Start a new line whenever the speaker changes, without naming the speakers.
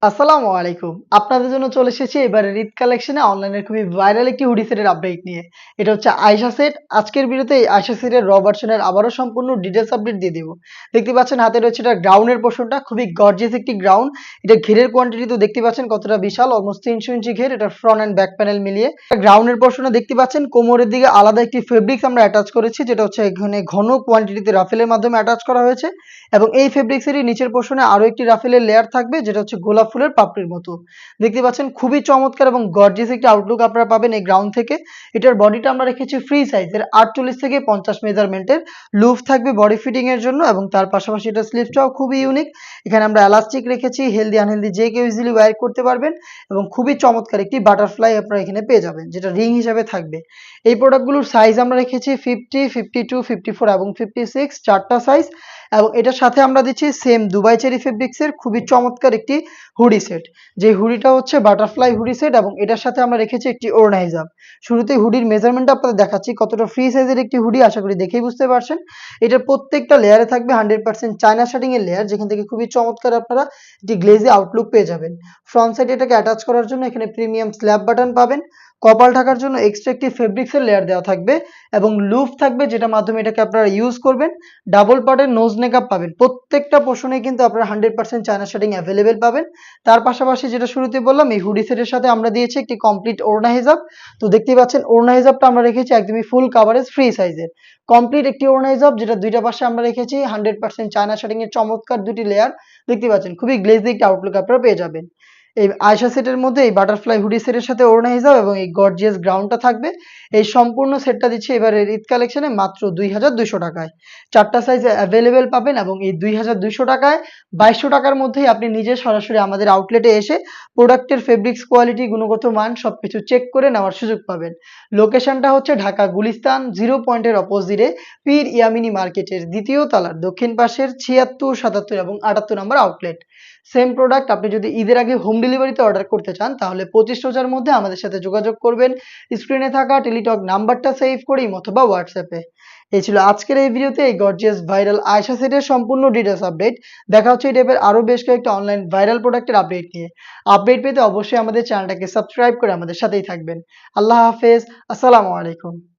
আসসালামু আলাইকুম। আপনাদের জন্য চলে এসেছি এবারের ঈদ কালেকশনে অনলাইনের খুবই ভাইরাল একটি হুডি সেটের আপডেট নিয়ে। এটা হচ্ছে আয়েশা সেট। আজকের ভিডিওতে এই আয়েশা সেটের র ভার্সনের আবারও সম্পূর্ণ ডিটেইলস আপডেট দিয়ে দিব। দেখতে পাচ্ছেন হাতে রয়েছে এটা গ্রাউন্ডের পোরশনটা খুবই গর্জিয়াস একটি গ্রাউন্ড। এটা ঘেরের কোয়ান্টিটি তো দেখতে পাচ্ছেন কতটা বিশাল, অলমোস্ট ৩০০ ইঞ্চি ঘের। এটা ফ্রন্ট অ্যান্ড ব্যাক প্যানেল মিলিয়ে। গ্রাউন্ডের পোরশনে দেখতে পাচ্ছেন কোমরের দিকে আলাদা একটি ফেব্রিক্স আমরা অ্যাটাচ করেছি, যেটা হচ্ছে এখানে ঘন কোয়ান্টিটিতে রাফেলের মাধ্যমে অ্যাটাচ করা হয়েছে এবং এই ফেব্রিক্সেরই নিচের পোরশনে আরো একটি রাফেলের লেয়ার থাকবে, যেটা হচ্ছে গোলাপ ফুলের পাপড়ির মতো। দেখতে পাচ্ছেন খুবই চমৎকার এবং গর্জিয়াস একটি আউটলুক আপনারা পাবেন এই গ্রাউন্ড থেকে। এটার বডিটা আমরা রেখেছি ফ্রি সাইজের ৪৮ থেকে ৫০ মেজারমেন্টের। লুফ থাকবে বডি ফিটিং এর জন্য এবং তার পাশাপাশি এটা স্লিভসটাও খুবই ইউনিক। এখানে আমরা এলাস্টিক রেখেছি, হেলদি আনহেলদি যে কেউ ইজিলি ওয়্যার করতে পারবেন এবং খুবই চমৎকার একটি বাটারফ্লাই আপনারা এখানে পেয়ে যাবেন, যেটা রিং হিসাবে থাকবে। এই প্রোডাক্টগুলোর সাইজ আমরা রেখেছি 50, 52, 54 এবং 56, চারটা সাইজ। এবং এটার সাথে আমরা দিচ্ছি সেম দুবাই চেরি ফেব্রিক্সের খুবই চমৎকার একটি হুডি সেট। যে হুডিটা হচ্ছে বাটারফ্লাই হুডি সেট এবং এটার সাথে আমরা রেখেছি একটি ওড়না হিজাব। শুরুতেই হুডির মেজারমেন্টটা আপনাদের দেখাচ্ছি, কতটা ফ্রি সাইজের একটি হুডি আশা করি দেখেই বুঝতে পারছেন। এটার প্রত্যেকটা লেয়ারে থাকবে 100% চায়না শার্টিং এর লেয়ার, যেখান থেকে খুবই চমৎকার আপনারা একটি গ্লেজি আউটলুক পেয়ে যাবেন। ফ্রন্ট সাইডে এটাকে অ্যাটাচ করার জন্য এখানে প্রিমিয়াম স্ল্যাব বাটন পাবেন। কপাল ঢাকার জন্য এক্সট্রা একটি ফেব্রিক্সের লেয়ার দেওয়া থাকবে এবং লুফ থাকবে, যেটার মাধ্যমে এটাকে আপনারা ইউজ করবেন। ডাবল পার্টের নোজ নেকআপ পাবেন। প্রত্যেকটা পোরশনেই কিন্তু আপনারা 100% চায়না শার্টিং অ্যাভেলেবেল পাবেন। তার পাশাপাশি যেটা শুরুতে বললাম, এই হুডি সেটের সাথে আমরা দিয়েছি একটি কমপ্লিট ওড়না হিজাব। তো দেখতেই পাচ্ছেন ওড়না হিজাবটা আমরা রেখেছি একদমই ফুল কাভারেজ ফ্রি সাইজের। কমপ্লিট একটি ওড়না হিজাব, যেটা দুইটা পাশে আমরা রেখেছি 100% চায়না শার্টিং এর চমৎকার দুটি লেয়ার। দেখতে পাচ্ছেন খুবই গ্লেজি একটি আউটলুক আপনারা পেয়ে যাবেন। এই আয়শা সেটের মধ্যে এই বাটারফ্লাই হুডি সেটের সাথে ওড়না হিজাব এবং এই গর্জিয়াস গ্রাউন্ডটা থাকবে। এই সম্পূর্ণ সেটটা দিচ্ছি এবারের ঈদ কালেকশনে মাত্র ২,২০০ টাকায়। চারটা সাইজে অ্যাভেলেবেল পাবেন এবং এই ২,২০০ টাকায় ২২০০ টাকার মধ্যেই আপনি নিজে সরাসরি আমাদের আউটলেটে এসে প্রোডাক্টের ফেব্রিক্স কোয়ালিটি, গুণগত মান সবকিছু চেক করে নেওয়ার সুযোগ পাবেন। লোকেশনটা হচ্ছে ঢাকা গুলিস্তান 0 পয়েন্টের অপোজিটে পীর ইয়ামিনী মার্কেটের দ্বিতীয় তলার দক্ষিণ পাশের ৭৬, ৭৭ এবং ৭৮ নম্বর আউটলেট। সেম প্রোডাক্ট আপনি যদি ঈদের আগে হোম ডেলিভারিতে অর্ডার করতে চান, তাহলে ২৫ রোজার মধ্যে আমাদের সাথে যোগাযোগ করবেন স্ক্রিনে থাকা টেলিটক নাম্বারটা সেভ করে অথবা হোয়াটসঅ্যাপে। এই ছিল আজকের এই ভিডিওতে এই গর্জিয়াস ভাইরাল আয়শা সেটের সম্পূর্ণ ডিটেলস আপডেট। দেখা হচ্ছে এই টাইপের আরো বেশ কয়েকটা অনলাইন ভাইরাল প্রোডাক্টের আপডেট নিয়ে। আপডেট পেতে অবশ্যই আমাদের চ্যানেলটাকে সাবস্ক্রাইব করে আমাদের সাথেই থাকবেন। আল্লাহ হাফেজ। আসসালামু আলাইকুম।